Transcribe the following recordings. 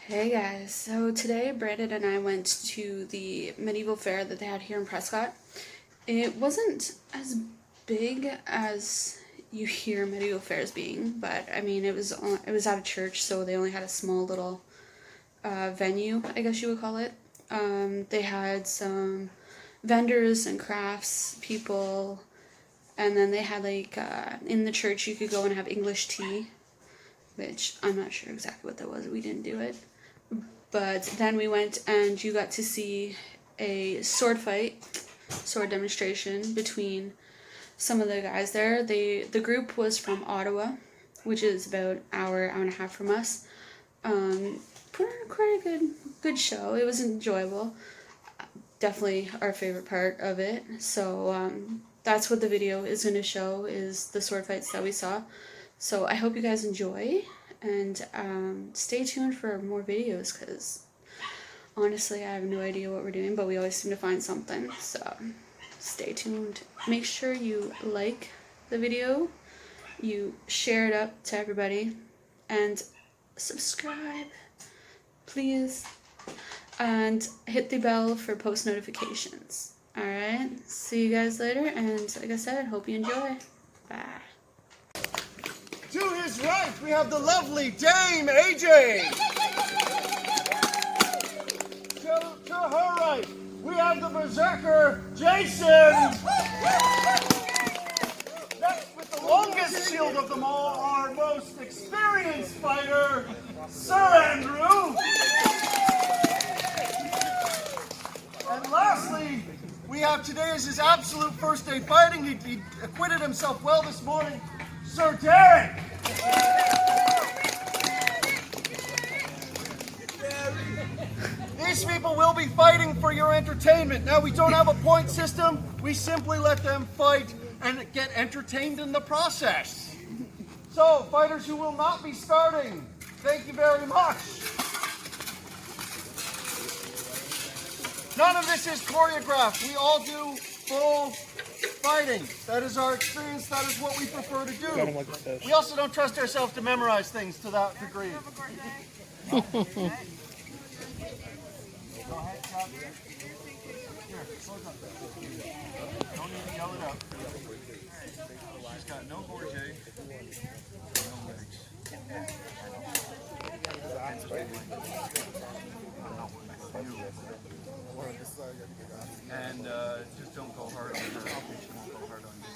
Hey guys, so today Brandon and I went to the medieval fair that they had here in Prescott. It wasn't as big as you hear medieval fairs being, but I mean it was at a church, so they only had a small little venue, I guess you would call it. They had some vendors and crafts people, and then they had like in the church you could go and have English tea, which I'm not sure exactly what that was. We didn't do it. But then we went and you got to see a sword demonstration between some of the guys there. The group was from Ottawa, which is about an hour and a half from us. Put on quite a good show. It was enjoyable. Definitely our favorite part of it. So that's what the video is going to show, is the sword fights that we saw. So I hope you guys enjoy. And stay tuned for more videos, because honestly I have no idea what we're doing, but we always seem to find something. So stay tuned. Make sure you like the video, you share it up to everybody, and subscribe, please. And hit the bell for post notifications. Alright, see you guys later, and like I said, hope you enjoy. Bye. To his right, we have the lovely Dame AJ. To her right, we have the Berserker Jason. Next, with the longest shield of them all, our most experienced fighter, Sir Andrew. And lastly, we have today as his absolute first day fighting. He acquitted himself well this morning, Sir Derek. These people will be fighting for your entertainment. Now, we don't have a point system. We simply let them fight and get entertained in the process. So, fighters who will not be starting, thank you very much. None of this is choreographed. We all do full fighting. That is our experience. That is what we prefer to do. We also don't trust ourselves to memorize things to that degree. Go ahead, Chuck. Here, close up. Don't even yell it out. She's got no gorget, no legs. And just don't go hard on her. She won't go hard on you.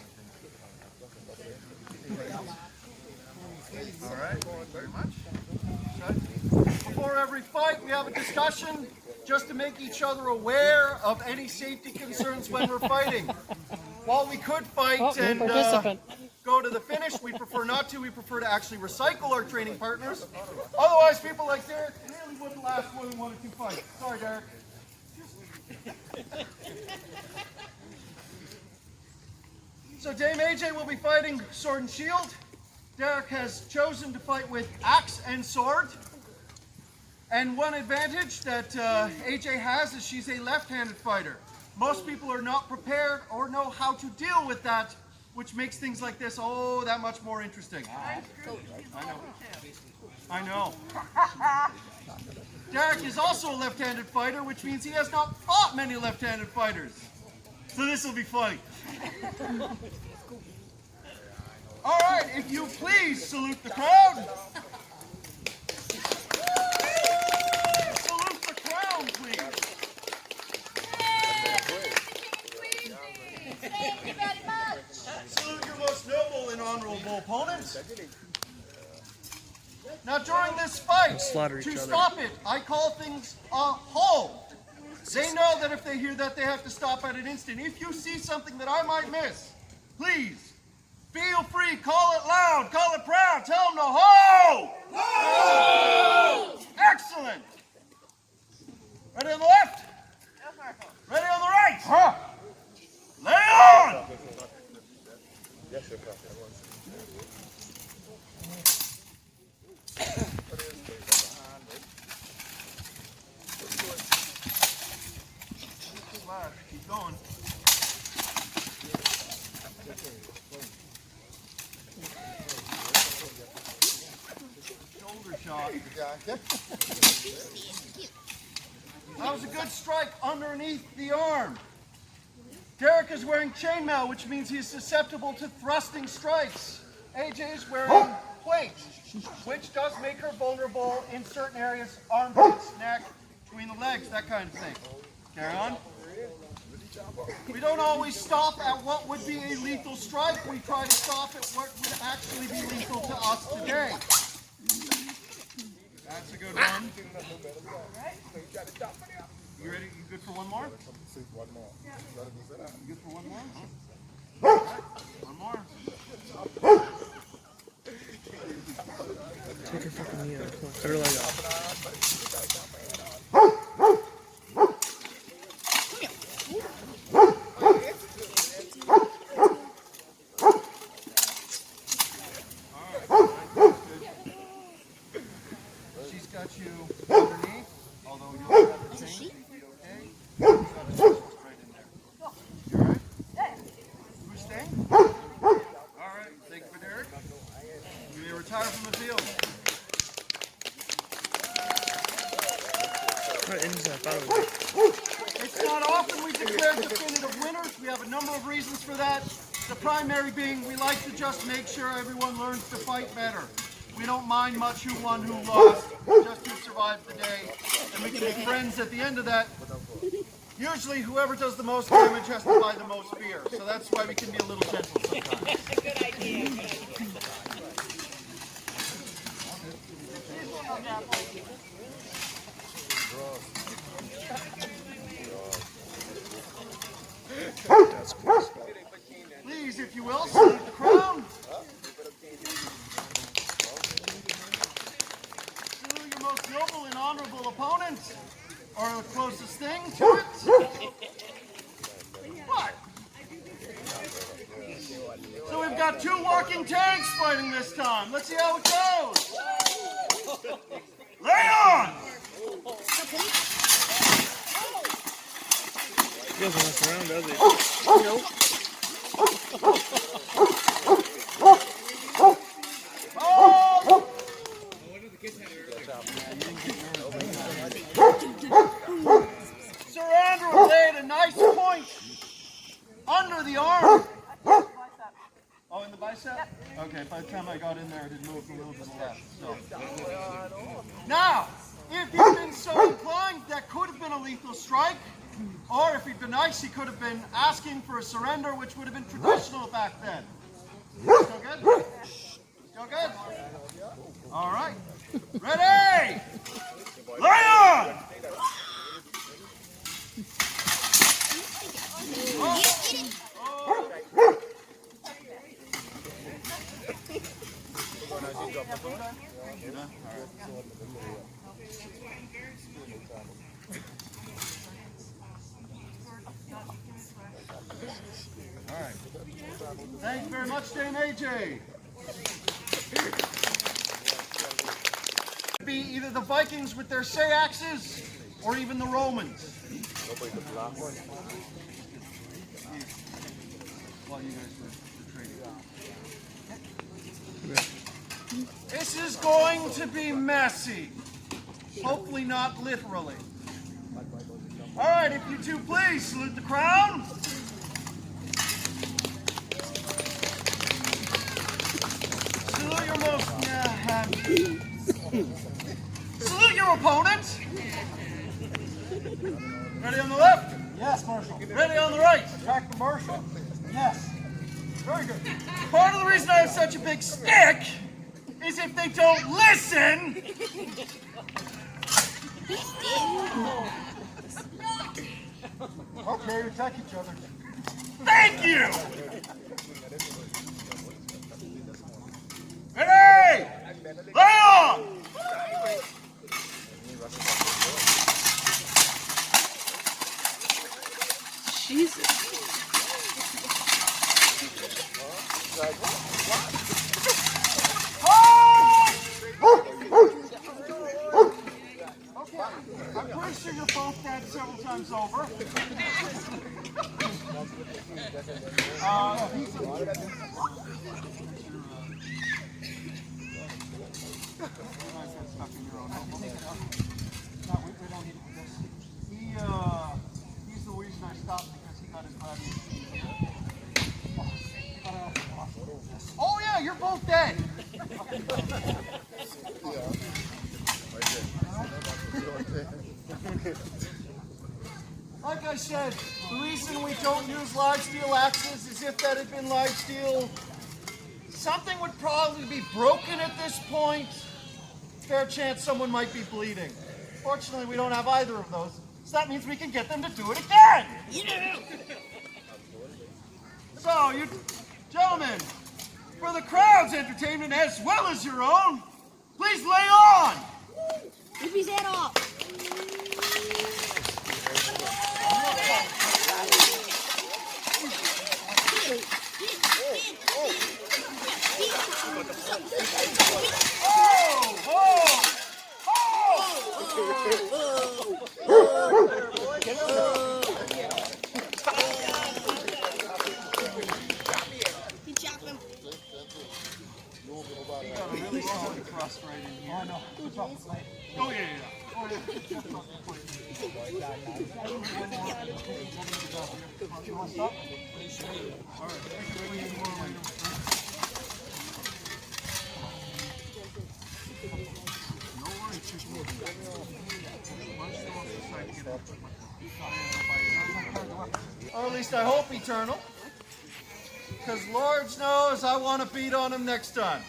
All right, very much. Before every fight, we have a discussion just to make each other aware of any safety concerns when we're fighting. While we could fight and go to the finish, we prefer not to. We prefer to actually recycle our training partners. Otherwise, people like Derek really wouldn't last more than 1 or 2 fights. Sorry, Derek. So Dame AJ will be fighting sword and shield. Derek has chosen to fight with axe and sword. And one advantage that AJ has is she's a left-handed fighter. Most people are not prepared or know how to deal with that, which makes things like this, oh, that much more interesting. I know. Derek is also a left-handed fighter, which means he has not fought many left-handed fighters. So this will be funny. All right, if you please salute the crowd. Salute the crowd, please. Thank you very much. Salute your most noble and honorable opponents. Now, during this fight, to stop it, I call things a hold. They know that if they hear that, they have to stop at an instant. If you see something that I might miss, please, feel free, call it loud, call it proud, tell them to hold! Hold! Excellent! Ready on the left? Ready on the right? Huh? Lay on! Yes, sir. Keep going. Shoulder shot. That was a good strike underneath the arm. Derek is wearing chainmail, which means he's susceptible to thrusting strikes. AJ is wearing plate, which does make her vulnerable in certain areas, armpits, neck, between the legs, that kind of thing. Carry on. We don't always stop at what would be a lethal strike. We try to stop at what would actually be lethal to us today. That's a good one. You ready? You good for one more? One more. You good for one more? All right. One more. Take her fucking knee out. Cut her leg off. She's got you underneath, although you don't have the chain. Okay. She's got a twist right in there. You all right? Who's staying? All right. Thank you for Derek. You may retire from the field. It's not often we declare definitive winners. We have a number of reasons for that. The primary being we like to just make sure everyone learns to fight better. We don't mind much who won, who lost, just who survived the day. And we can be friends at the end of that. Usually whoever does the most damage has to buy the most beer. So that's why we can be a little gentle sometimes. Good idea. Please, if you will, salute the crown. Salute your most noble and honorable opponent, or the closest thing to it. What? So we've got two walking tanks fighting this time. Let's see how it goes. Lay on! He doesn't mess around, does he? Nope. Sir Andrew laid a nice point under the arm. Oh, in the bicep? Okay, by the time I got in there, it had moved a little to the left. So. Now, if he'd been so inclined, that could have been a lethal strike. Or if he'd been nice, he could have been asking for a surrender, which would have been traditional back then. Still good? Still good? All right. Ready? Lay on! Oh. All right. Thank you very much, Dame AJ. Be either the Vikings with their Sayaxes or even the Romans. While you guys were trading. This is going to be messy. Hopefully not literally. All right, if you two please salute the crown. Salute your most... salute your opponent. Ready on the left? Yes, Marshal. Ready on the right? Attack the Marshal. Yes. Very good. Part of the reason I have such a big stick is if they don't listen. Okay, attack each other. Thank you. Ready? Lay on. Jesus. Okay, I'm pretty sure you're both dead several times over. Yeah, you're both dead. Like I said, the reason we don't use live steel axes is if that had been live steel, something would probably be broken at this point. Fair chance someone might be bleeding. Fortunately, we don't have either of those, so that means we can get them to do it again. Yeah. So, you gentlemen, for the crowd's entertainment as well as your own, please lay on. Rip his head off. You chop him. You got a really solid crust right in here. Oh, no. It's off the plate. Oh, yeah. Oh, yeah. You want to stop? Or at least I hope eternal. Because Lord knows I want to beat on him next time.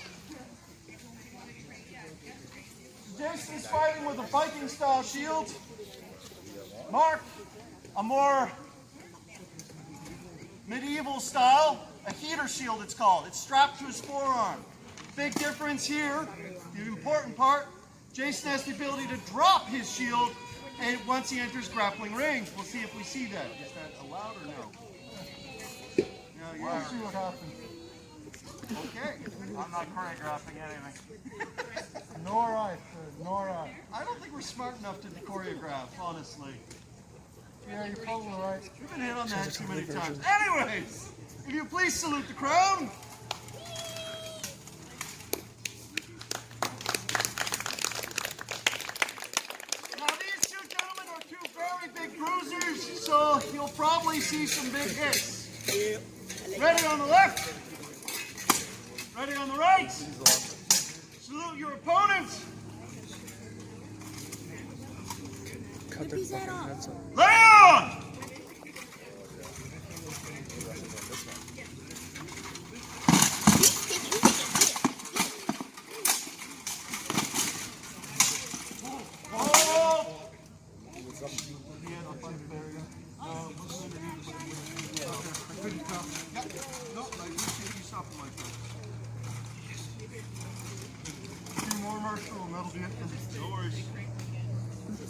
Jason's fighting with a Viking style shield. Mark, a more medieval style, a heater shield it's called. It's strapped to his forearm. Big difference here, the important part, Jason has the ability to drop his shield and once he enters grappling range. We'll see if we see that. Is that allowed or no? No, you We'll see what happens. Okay. I'm not choreographing anything. Nor I, sir. Nor I. I don't think we're smart enough to choreograph, honestly. Yeah, you're probably right. We've been hit on that too many times. Anyways, if you please salute the crowd. Now these two gentlemen are two very big bruisers, so you'll probably see some big hits. Ready on the left. Ready on the right. Salute your opponents. Rip his head off. Lay on!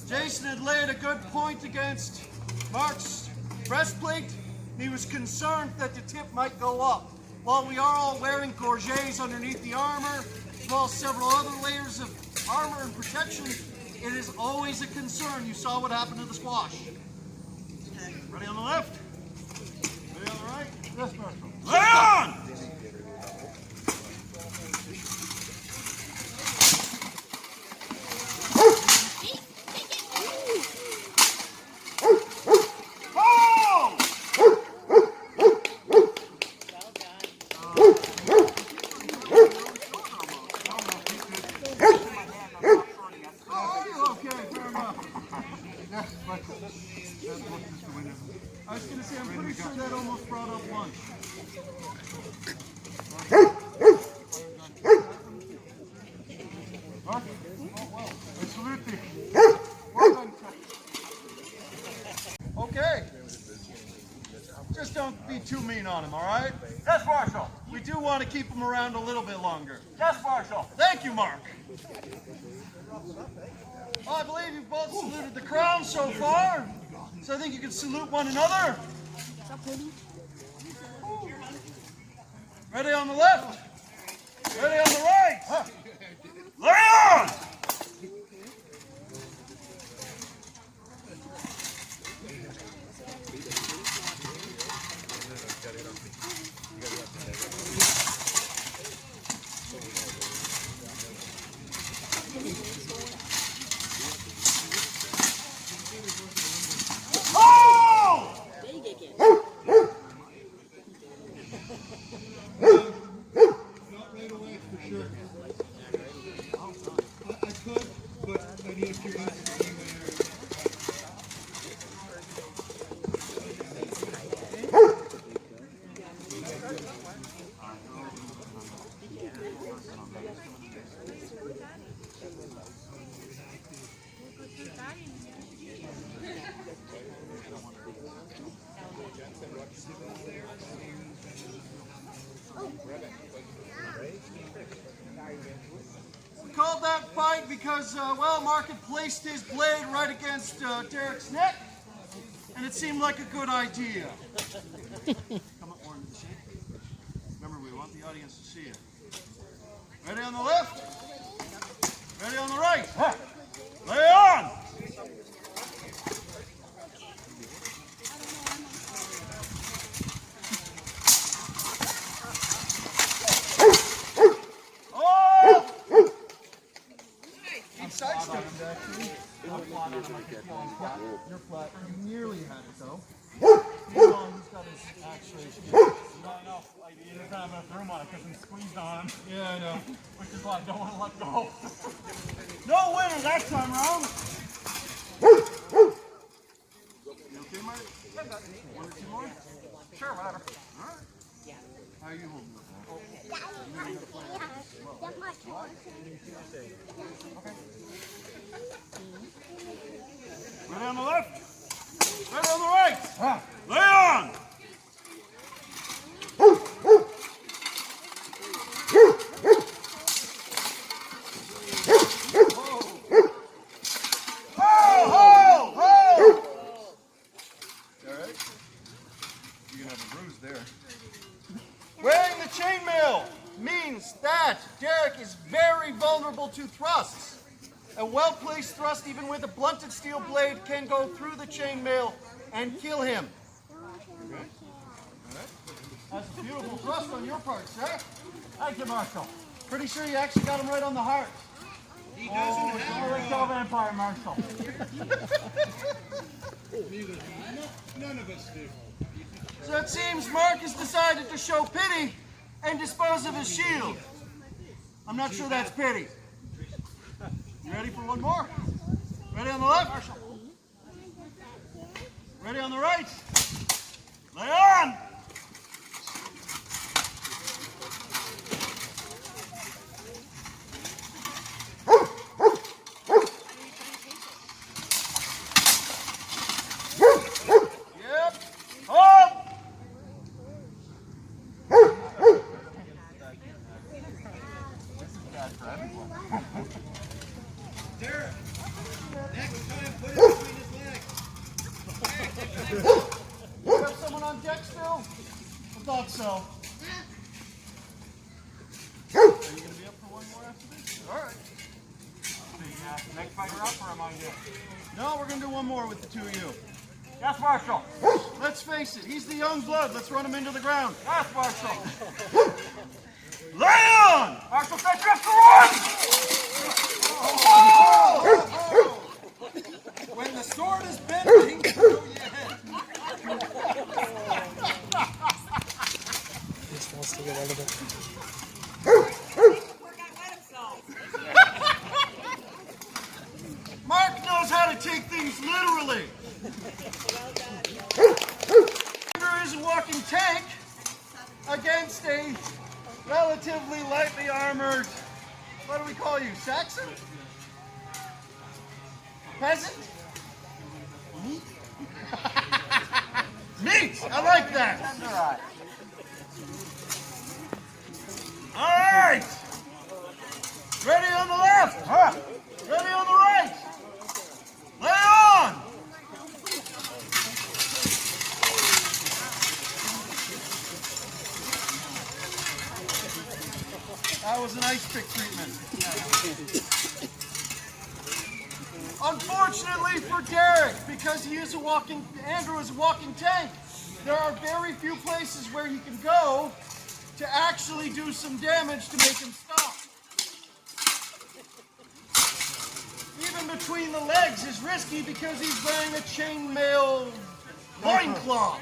Jason had laid a good point against Mark's breastplate. He was concerned that the tip might go up. While we are all wearing gorgets underneath the armor, as well as several other layers of armor and protection, it is always a concern. You saw what happened to the squash. Ready on the left? Ready on the right? Yes, Marshal. Lay on! I was going to say, I'm pretty sure that almost brought up lunch. Mark? Oh, well. I salute thee. Well done, sir. Okay. Just don't be too mean on him, all right? Yes, Marshal. We do want to keep him around a little bit longer. Yes, Marshal. Thank you, Mark. Well, I believe you've both saluted the crown so far, so I think you can salute one another. Ready on the left. Ready on the right. Lay on! called that fight because, well, Mark had placed his blade right against Derek's neck, and it seemed like a good idea. Come up more into the seat. Remember, we want the audience to see you. Ready on the left? Ready on the right? Lay on! You're flat. You nearly had it though. Meanwhile, he's got his axe raised. Not enough. Like, he doesn't have enough room on it because I'm squeezed on him. Yeah, I know. Which is why I don't want to let go. No winner that time round. You okay, Mark? One or two more? Sure, whatever. All right. How are you holding up? Ready on the left. Ready on the right. Lay on. Wearing the chainmail means that Derek is very vulnerable to thrusts. A well-placed thrust, even with a blunted steel blade, can go through the chainmail and kill him. Okay. That's a beautiful thrust on your part, sir. Thank you, Marshal. Pretty sure you actually got him right on the heart. He doesn't have a vampire, Marshal. None of us do. So it seems Mark has decided to show pity and dispose of his shield. I'm not sure that's pity. You ready for one more? Ready on the left? Marshal. Ready on the right? Lay on! Yep. Up! Derek, next time put it between his legs. You have someone on deck still? I thought so. Are you going to be up for one more after this? All right. The next fighter up, or am I here? No, we're going to do one more with the two of you. Yes, Marshal. Let's face it, he's the young blood. Let's run him into the ground. Yes, Marshal. Lay on! Marshal, set you up for one! When the sword is bending, throw your head. He just wants to get out of it. Mark knows how to take things literally. There is a walking tank against a relatively lightly armored, what do we call you, Saxon? Peasant? Meat? Meat! I like that. All right. Ready on the left. Ready on the right. Lay on. That was an ice pick treatment. Unfortunately for Derek, because Andrew is a walking tank, there are very few places where he can go to actually do some damage to make him stop. Even between the legs is risky because he's wearing a chainmail loincloth.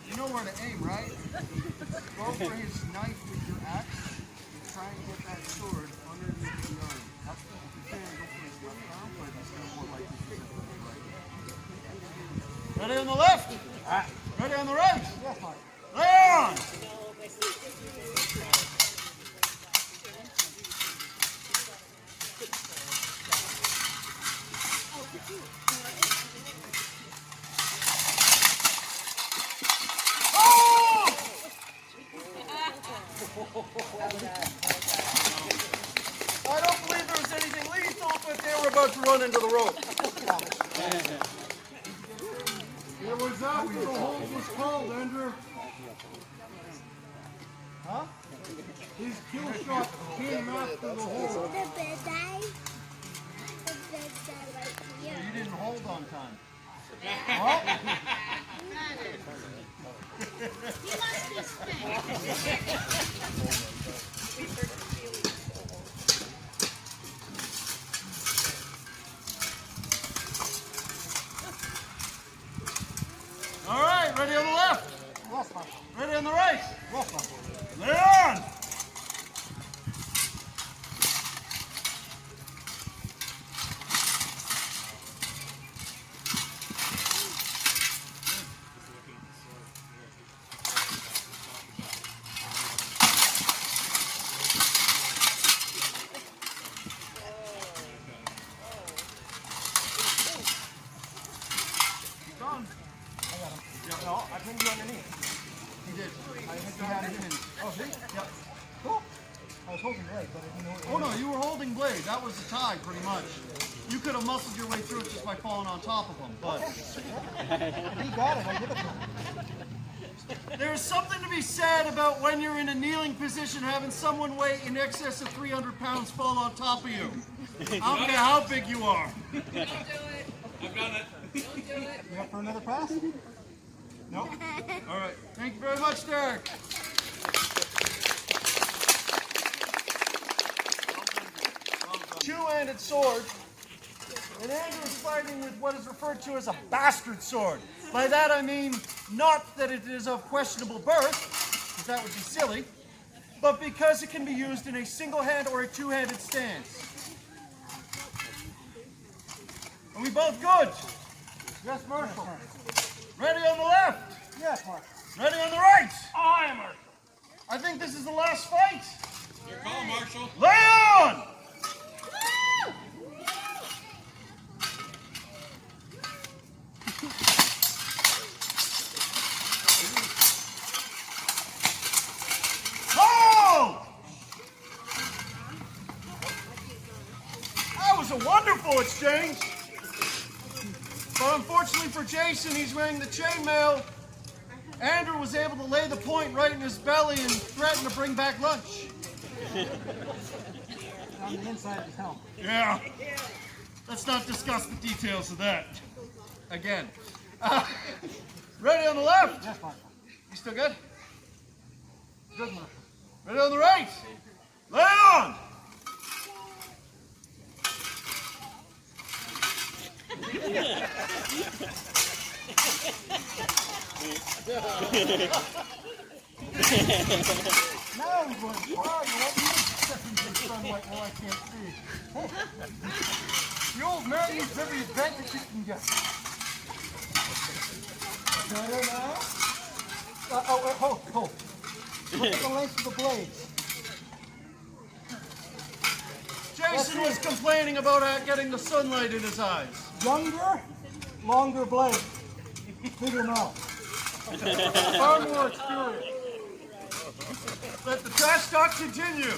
You know where to aim, right? Go for his knife with your axe and try and get that sword underneath the arm. If you can, go for his left arm, but he's still more likely to hit the right. Ready on the left? Ready on the right? Lay on! Oh! but they were about to run into the rope. It was after the hold was called, Andrew. Huh? His kill shot came after the hold. The bed guy. The bed guy right here. You didn't hold on time. He must be All right, ready on the left. Ready on the right. Lay on. Done. No, I pinned you underneath. He did. I had you had it pinned. Oh, see? Yep. Cool. I was holding right, but I didn't know it. Oh no, you were holding blade. That was the tie, pretty much. You could have muscled your way through it just by falling on top of him, but He got it. I give it to him. there's something to be said about when you're in a kneeling position having someone weigh in excess of 300 pounds fall on top of you. I don't care how big you are. You up for another pass? No? All right. Thank you very much, Derek. Two-handed sword. And Andrew is fighting with what is referred to as a bastard sword. By that I mean not that it is of questionable birth, because that would be silly, but because it can be used in a single hand or a two-handed stance. Are we both good? Yes, Marshal. Ready on the left? Yes, Marshal. Ready on the right? I am Marshal. I think this is the last fight. Your call, Marshal. Lay on! Hold! That was a wonderful exchange. But unfortunately for Jason, he's wearing the chainmail. Andrew was able to lay the point right in his belly and threaten to bring back lunch. On the inside of his helmet. Yeah. Let's not discuss the details of that. Again. Ready on the left? Yes, Marshal. You still good? Good, Marshal. Ready on the right? Lay on! Now he's going, wow, you want me to step into the sunlight while I can't see. The old man needs every advantage he can get. Better now? Hold. Look at the length of the blades. Jason was complaining about getting the sunlight in his eyes. Younger, longer blade. Bigger mouth. Far more experience. Let the trash talk continue.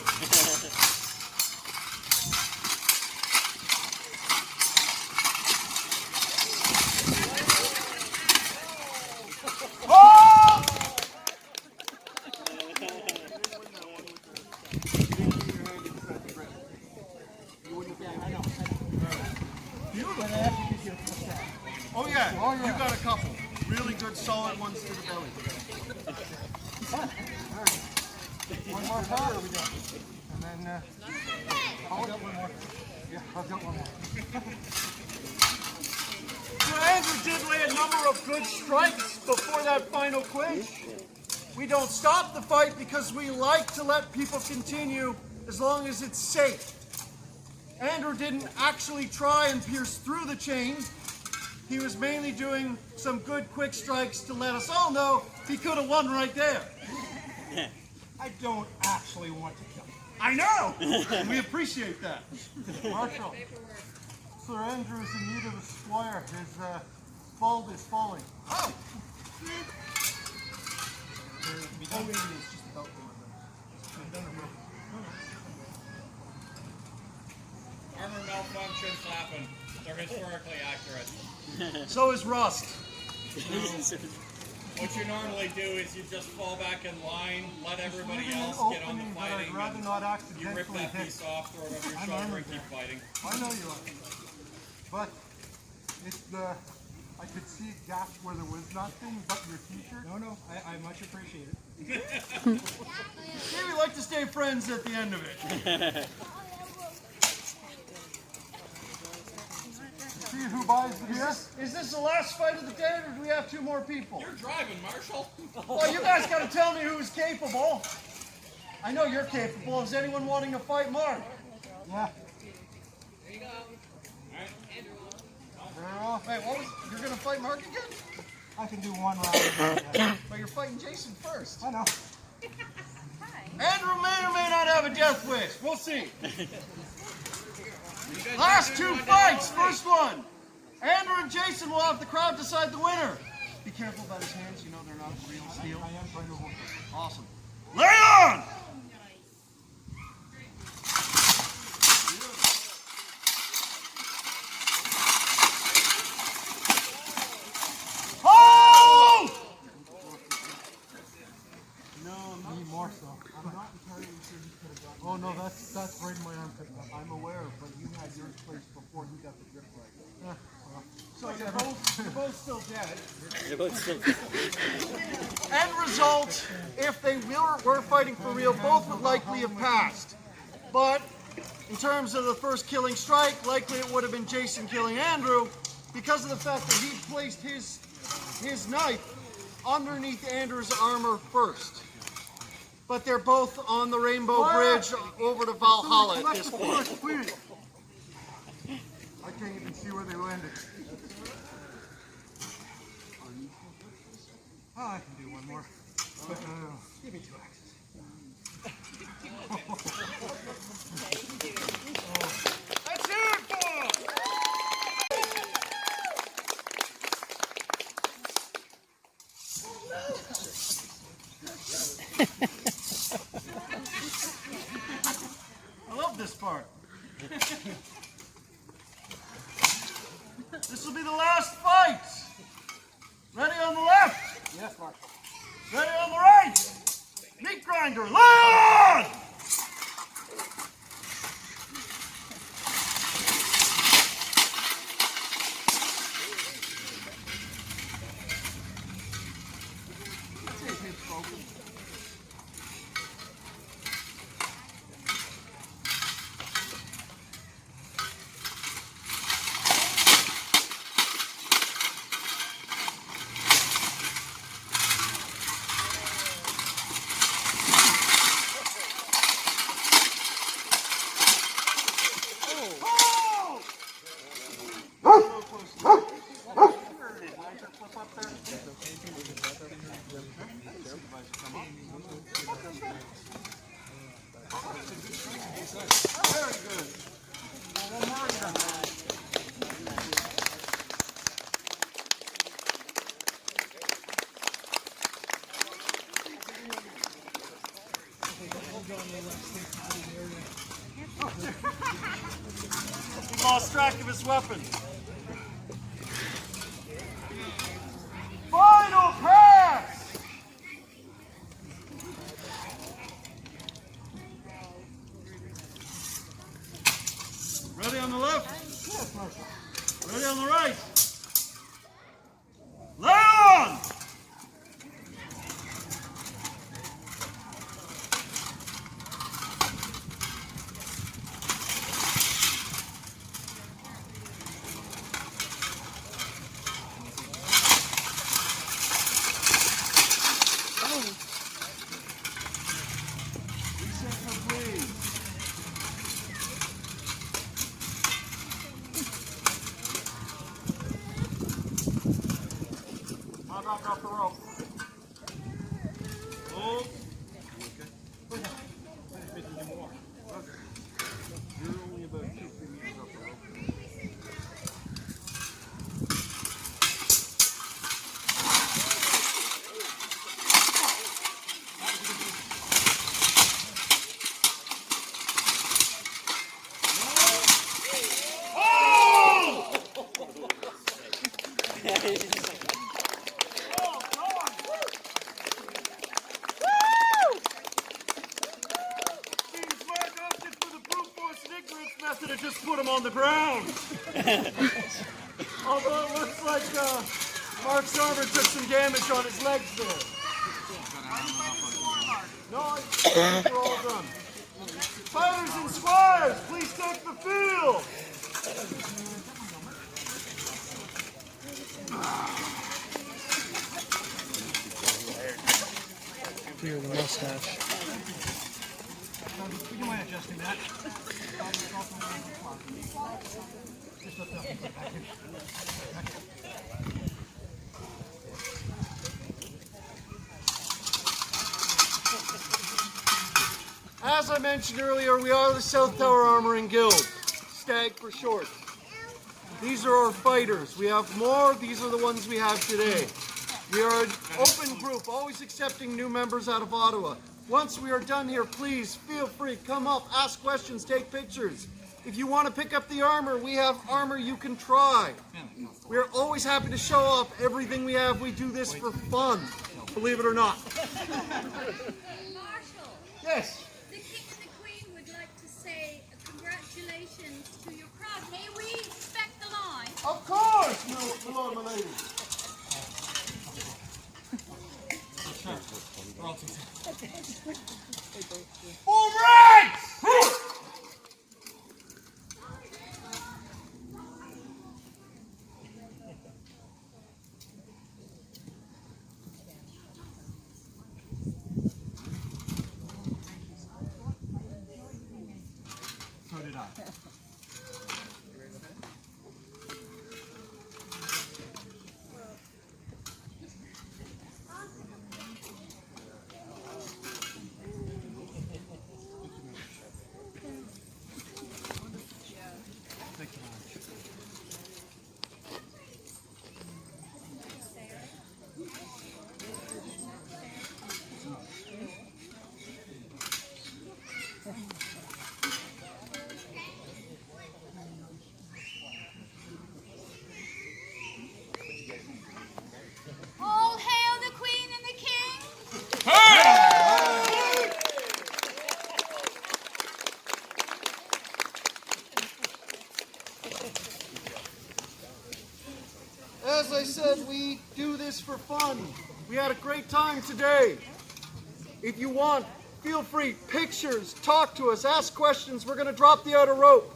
Oh! Oh yeah, you got a couple. Really good solid ones to the belly. One more power we got. And then, I've got one more. Yeah, I've got one more. So Andrew did lay a number of good strikes before that final clinch. We don't stop the fight because we like to let people continue as long as it's safe. Andrew didn't actually try and pierce through the chain. He was mainly doing some good quick strikes to let us all know he could have won right there. I don't actually want to kill him. I know! We appreciate that. Marshal, Sir Andrew is in need of a squire. His bald is falling. Oh! Armor malfunction. shouldn't happen. They're historically accurate. So is rust. What you normally do is you just fall back in line, let everybody Leaving an else get on the opening that fighting, I'd rather and not you rip accidentally that hit. piece off, throw it over your I'm shoulder, armored and keep there. fighting. I know you are. But it's the, I could see gaps where there was nothing but your t-shirt. No, I much appreciate it. Maybe we like to stay friends at the end of it. See who buys the beer? Is this the last fight of the day, or do we have 2 more people? You're driving, Marshall. Well, you guys got to tell me who's capable. I know you're capable. Is anyone wanting to fight Mark? Yeah. Very well. Wait, you're going to fight Mark again? I can do one round. But you're fighting Jason first. I know. Andrew may or may not have a death wish. We'll see. Last 2 fights. First one. Andrew and Jason will have the crowd decide the winner. Be careful about his hands. You know they're not real steel. I am trying to avoid it. Awesome. Lay on! Hold! Me more so. I'm not entirely sure he could have gotten. Oh no, that's right in my armpit. I'm aware, but you had yours placed before he got the grip right. So you're both still dead. They're both still. End result, if they were fighting for real, both would likely have passed. But in terms of the first killing strike, likely it would have been Jason killing Andrew because of the fact that he placed his knife underneath Andrew's armor first. But they're both on the Rainbow Bridge over to Valhalla at this point. Please. I can't even see where they landed. Oh, I can do one more. But, give me 2 axes. Let's hear it for him! I love this part. This will be the last fight. Ready on the left? Yes, Marshal. Ready on the right? Meat grinder, lay on! He lost track of his weapon. Final pass! Ready on the left? Yes, Marshal. Ready on the right? Lay on! Reset complete. put him on the ground. Although it looks like Mark's armor took some damage on his legs there. No, you're all done. Fighters and squires, please take the field. Clear the mustache. Would you mind adjusting that? As I mentioned earlier, we are the South Tower Armouring Guild, STAG for short. These are our fighters. We have more. These are the ones we have today. We are an open group, always accepting new members out of Ottawa. Once we are done here, please feel free, come up, ask questions, take pictures. If you want to pick up the armor, we have armor you can try. We are always happy to show off everything we have. We do this for fun, believe it or not. Marshall, Yes. the King and the Queen would like to say congratulations to your crowd. May we respect the line? Of course, my lord, my lady. Full ranks! So did I. All hail the Queen and the King! As I said, we do this for fun. We had a great time today. If you want, feel free, pictures, talk to us, ask questions. We're going to drop the outer rope.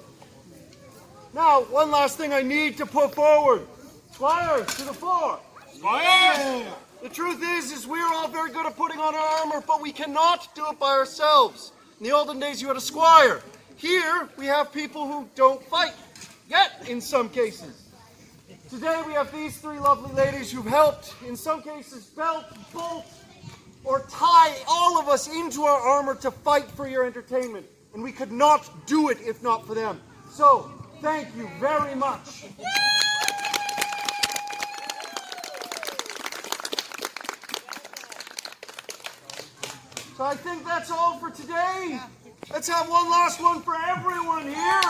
Now, one last thing I need to put forward. Squires, to the floor. Squires! The truth is we're all very good at putting on our armor, but we cannot do it by ourselves. In the olden days, you had a squire. Here, we have people who don't fight. Yet, in some cases. Today, we have these three lovely ladies who've helped, in some cases, belt, bolt, or tie all of us into our armor to fight for your entertainment. And we could not do it if not for them. So, thank you very much. So I think that's all for today. Let's have one last one for everyone here.